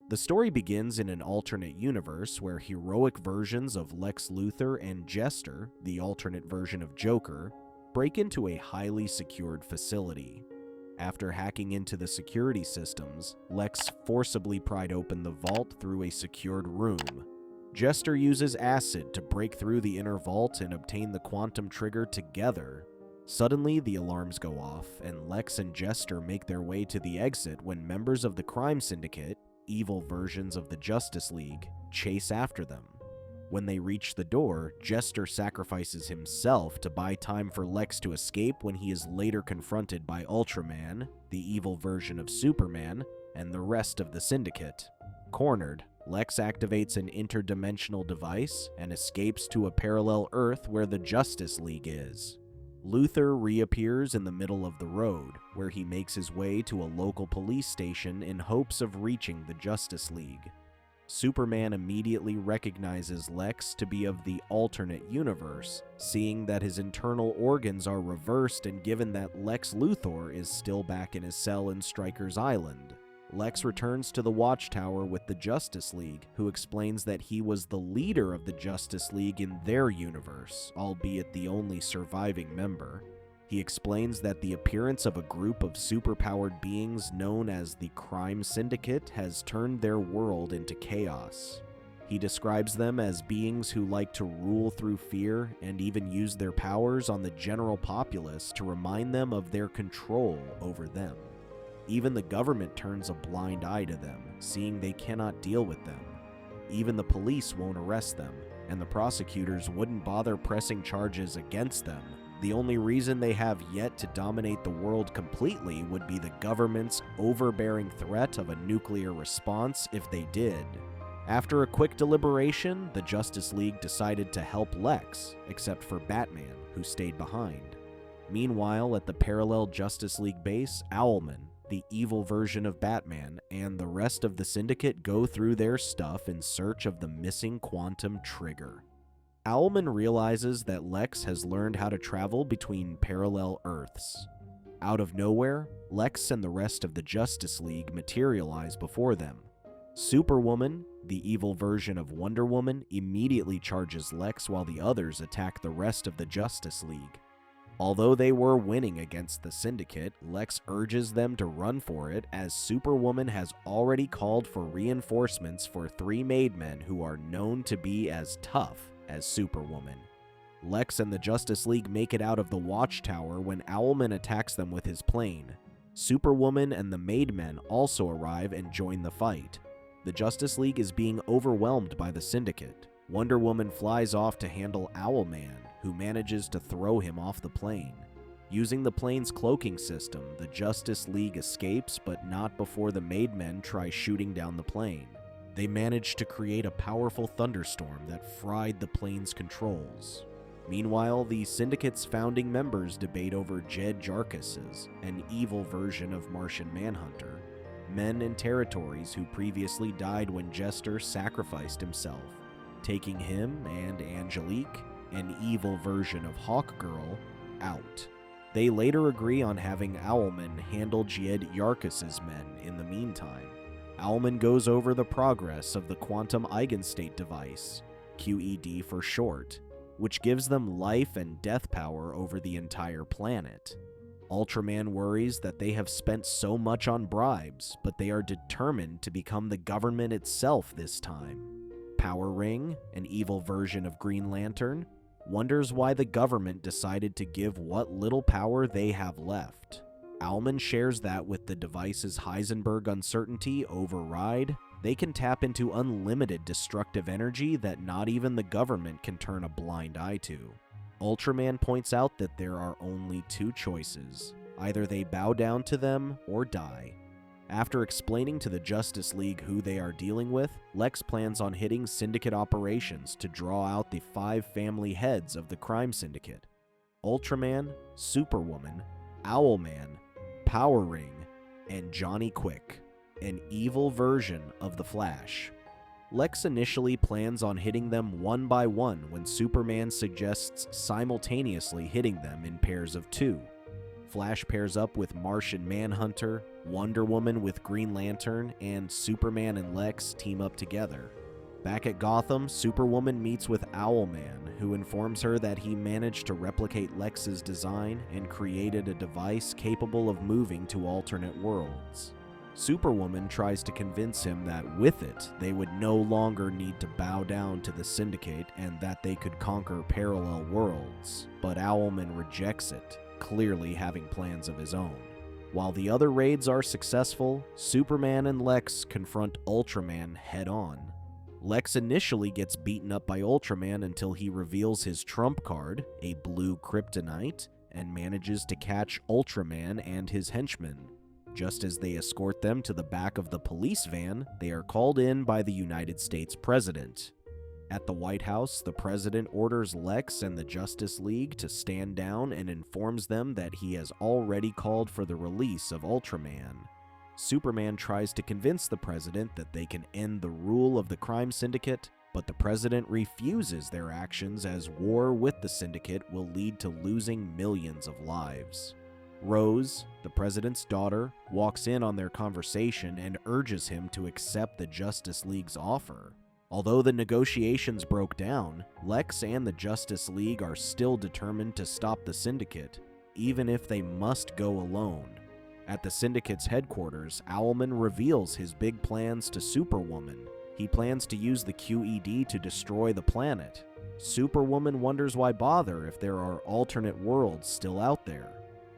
The story begins in an alternate universe where heroic versions of Lex Luthor and Jester, the alternate version of Joker, break into a highly secured facility. After hacking into the security systems, Lex forcibly pried open the vault through a secured room. Jester uses acid to break through the inner vault and obtain the quantum trigger together. Suddenly, the alarms go off, and Lex and Jester make their way to the exit when members of the crime syndicate, evil versions of the Justice League, chase after them. When they reach the door, Jester sacrifices himself to buy time for Lex to escape when he is later confronted by Ultraman, the evil version of Superman, and the rest of the syndicate. Cornered, Lex activates an interdimensional device and escapes to a parallel Earth where the Justice League is. Luthor reappears in the middle of the road, where he makes his way to a local police station in hopes of reaching the Justice League. Superman immediately recognizes Lex to be of the alternate universe, seeing that his internal organs are reversed and given that Lex Luthor is still back in his cell in Stryker's Island. Lex returns to the Watchtower with the Justice League, who explains that he was the leader of the Justice League in their universe, albeit the only surviving member. He explains that the appearance of a group of superpowered beings known as the Crime Syndicate has turned their world into chaos. He describes them as beings who like to rule through fear and even use their powers on the general populace to remind them of their control over them. Even the government turns a blind eye to them, seeing they cannot deal with them. Even the police won't arrest them, and the prosecutors wouldn't bother pressing charges against them. The only reason they have yet to dominate the world completely would be the government's overbearing threat of a nuclear response if they did. After a quick deliberation, the Justice League decided to help Lex, except for Batman, who stayed behind. Meanwhile, at the parallel Justice League base, Owlman, the evil version of Batman, and the rest of the syndicate go through their stuff in search of the missing quantum trigger. Owlman realizes that Lex has learned how to travel between parallel Earths. Out of nowhere, Lex and the rest of the Justice League materialize before them. Superwoman, the evil version of Wonder Woman, immediately charges Lex while the others attack the rest of the Justice League. Although they were winning against the Syndicate, Lex urges them to run for it as Superwoman has already called for reinforcements for 3 Maidmen who are known to be as tough as Superwoman. Lex and the Justice League make it out of the Watchtower when Owlman attacks them with his plane. Superwoman and the Maidmen also arrive and join the fight. The Justice League is being overwhelmed by the Syndicate. Wonder Woman flies off to handle Owlman, who manages to throw him off the plane. Using the plane's cloaking system, the Justice League escapes, but not before the Maidmen try shooting down the plane. They manage to create a powerful thunderstorm that fried the plane's controls. Meanwhile, the Syndicate's founding members debate over Jed Jarkis's, an evil version of Martian Manhunter, men and territories who previously died when Jester sacrificed himself, taking him and Angelique, an evil version of Hawkgirl, out. They later agree on having Owlman handle Jed Jarkis's men in the meantime. Owlman goes over the progress of the quantum eigenstate device, QED for short, which gives them life and death power over the entire planet. Ultraman worries that they have spent so much on bribes, but they are determined to become the government itself this time. Power Ring, an evil version of Green Lantern, wonders why the government decided to give what little power they have left. Owlman shares that with the device's Heisenberg uncertainty override, they can tap into unlimited destructive energy that not even the government can turn a blind eye to. Ultraman points out that there are only 2 choices. Either they bow down to them or die. After explaining to the Justice League who they are dealing with, Lex plans on hitting Syndicate operations to draw out the 5 family heads of the Crime Syndicate: Ultraman, Superwoman, Owlman, Power Ring, and Johnny Quick, an evil version of the Flash. Lex initially plans on hitting them one by one when Superman suggests simultaneously hitting them in pairs of 2. Flash pairs up with Martian Manhunter, Wonder Woman with Green Lantern, and Superman and Lex team up together. Back at Gotham, Superwoman meets with Owlman, who informs her that he managed to replicate Lex's design and created a device capable of moving to alternate worlds. Superwoman tries to convince him that with it, they would no longer need to bow down to the Syndicate and that they could conquer parallel worlds, but Owlman rejects it, clearly having plans of his own. While the other raids are successful, Superman and Lex confront Ultraman head-on. Lex initially gets beaten up by Ultraman until he reveals his trump card, a blue kryptonite, and manages to catch Ultraman and his henchmen. Just as they escort them to the back of the police van, they are called in by the United States President. At the White House, the President orders Lex and the Justice League to stand down and informs them that he has already called for the release of Ultraman. Superman tries to convince the President that they can end the rule of the crime syndicate, but the President refuses their actions as war with the syndicate will lead to losing millions of lives. Rose, the President's daughter, walks in on their conversation and urges him to accept the Justice League's offer. Although the negotiations broke down, Lex and the Justice League are still determined to stop the syndicate, even if they must go alone. At the Syndicate's headquarters, Owlman reveals his big plans to Superwoman. He plans to use the QED to destroy the planet. Superwoman wonders why bother if there are alternate worlds still out there.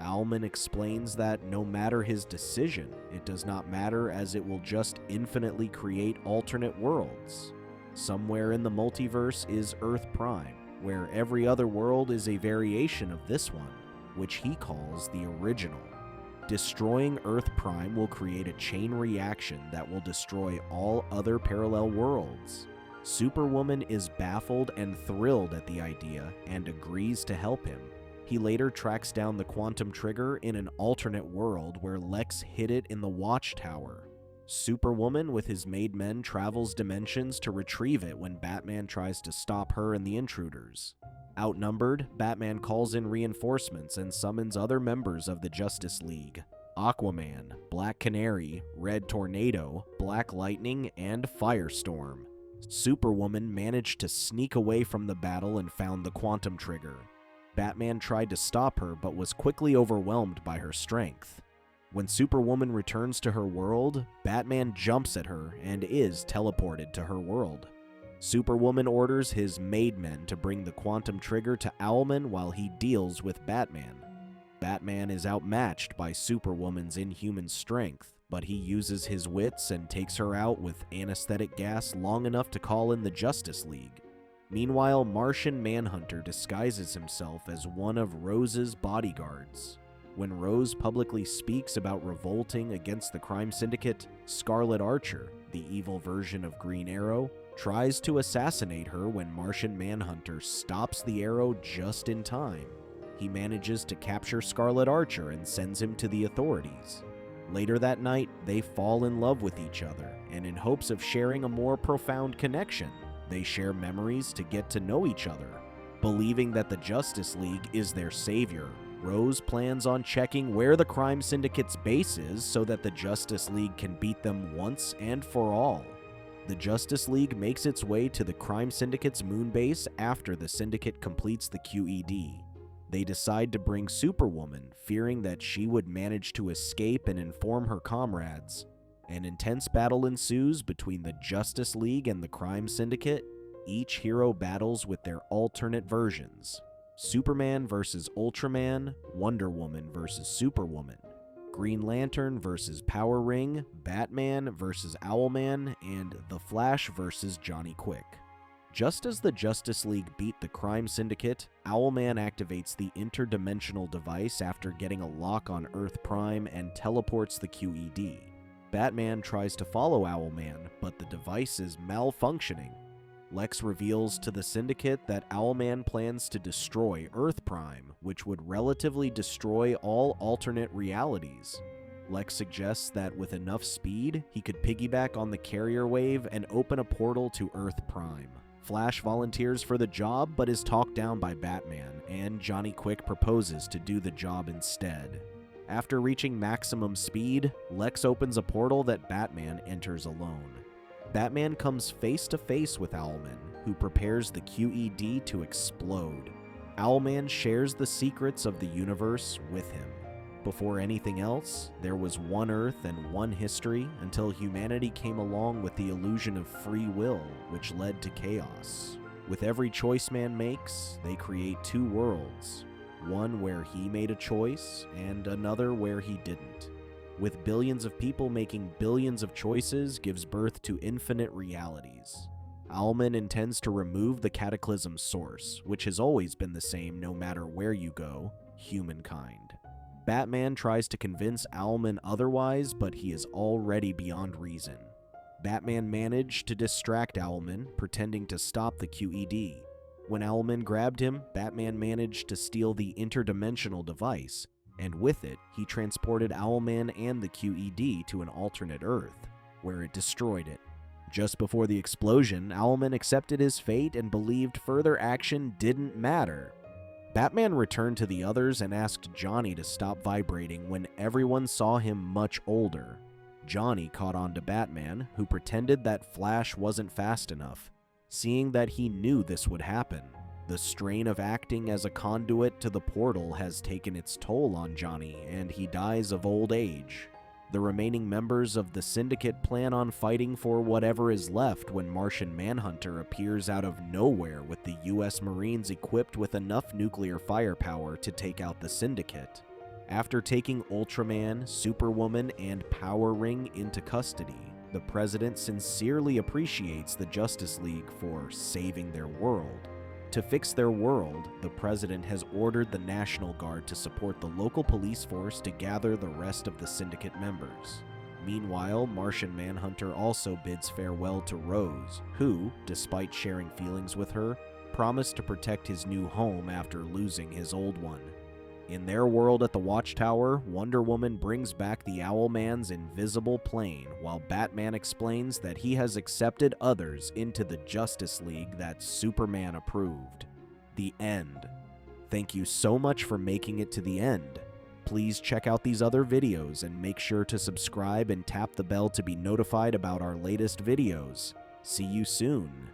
Owlman explains that no matter his decision, it does not matter as it will just infinitely create alternate worlds. Somewhere in the multiverse is Earth Prime, where every other world is a variation of this one, which he calls the original. Destroying Earth Prime will create a chain reaction that will destroy all other parallel worlds. Superwoman is baffled and thrilled at the idea and agrees to help him. He later tracks down the quantum trigger in an alternate world where Lex hid it in the Watchtower. Superwoman with his made men travels dimensions to retrieve it when Batman tries to stop her and the intruders. Outnumbered, Batman calls in reinforcements and summons other members of the Justice League: Aquaman, Black Canary, Red Tornado, Black Lightning, and Firestorm. Superwoman managed to sneak away from the battle and found the quantum trigger. Batman tried to stop her but was quickly overwhelmed by her strength. When Superwoman returns to her world, Batman jumps at her and is teleported to her world. Superwoman orders his made men to bring the quantum trigger to Owlman while he deals with Batman. Batman is outmatched by Superwoman's inhuman strength, but he uses his wits and takes her out with anesthetic gas long enough to call in the Justice League. Meanwhile, Martian Manhunter disguises himself as one of Rose's bodyguards. When Rose publicly speaks about revolting against the crime syndicate, Scarlet Archer, the evil version of Green Arrow, tries to assassinate her when Martian Manhunter stops the arrow just in time. He manages to capture Scarlet Archer and sends him to the authorities. Later that night, they fall in love with each other, and in hopes of sharing a more profound connection, they share memories to get to know each other. Believing that the Justice League is their savior, Rose plans on checking where the crime syndicate's base is so that the Justice League can beat them once and for all. The Justice League makes its way to the crime syndicate's moon base after the syndicate completes the QED. They decide to bring Superwoman, fearing that she would manage to escape and inform her comrades. An intense battle ensues between the Justice League and the crime syndicate. Each hero battles with their alternate versions: Superman versus Ultraman, Wonder Woman versus Superwoman, Green Lantern versus Power Ring, Batman versus Owlman, and The Flash versus Johnny Quick. Just as the Justice League beat the crime syndicate, Owlman activates the interdimensional device after getting a lock on Earth Prime and teleports the QED. Batman tries to follow Owlman, but the device is malfunctioning. Lex reveals to the Syndicate that Owlman plans to destroy Earth Prime, which would relatively destroy all alternate realities. Lex suggests that with enough speed, he could piggyback on the carrier wave and open a portal to Earth Prime. Flash volunteers for the job but is talked down by Batman, and Johnny Quick proposes to do the job instead. After reaching maximum speed, Lex opens a portal that Batman enters alone. Batman comes face to face with Owlman, who prepares the QED to explode. Owlman shares the secrets of the universe with him. Before anything else, there was one Earth and one history until humanity came along with the illusion of free will, which led to chaos. With every choice man makes, they create two worlds, one where he made a choice and another where he didn't. With billions of people making billions of choices gives birth to infinite realities. Owlman intends to remove the Cataclysm source, which has always been the same no matter where you go, humankind. Batman tries to convince Owlman otherwise, but he is already beyond reason. Batman managed to distract Owlman, pretending to stop the QED. When Owlman grabbed him, Batman managed to steal the interdimensional device, and with it, he transported Owlman and the QED to an alternate Earth, where it destroyed it. Just before the explosion, Owlman accepted his fate and believed further action didn't matter. Batman returned to the others and asked Johnny to stop vibrating when everyone saw him much older. Johnny caught on to Batman, who pretended that Flash wasn't fast enough, seeing that he knew this would happen. The strain of acting as a conduit to the portal has taken its toll on Johnny, and he dies of old age. The remaining members of the Syndicate plan on fighting for whatever is left when Martian Manhunter appears out of nowhere with the US Marines equipped with enough nuclear firepower to take out the Syndicate. After taking Ultraman, Superwoman, and Power Ring into custody, the President sincerely appreciates the Justice League for saving their world. To fix their world, the President has ordered the National Guard to support the local police force to gather the rest of the Syndicate members. Meanwhile, Martian Manhunter also bids farewell to Rose, who, despite sharing feelings with her, promised to protect his new home after losing his old one. In their world at the Watchtower, Wonder Woman brings back the Owlman's invisible plane, while Batman explains that he has accepted others into the Justice League that Superman approved. The end. Thank you so much for making it to the end. Please check out these other videos and make sure to subscribe and tap the bell to be notified about our latest videos. See you soon.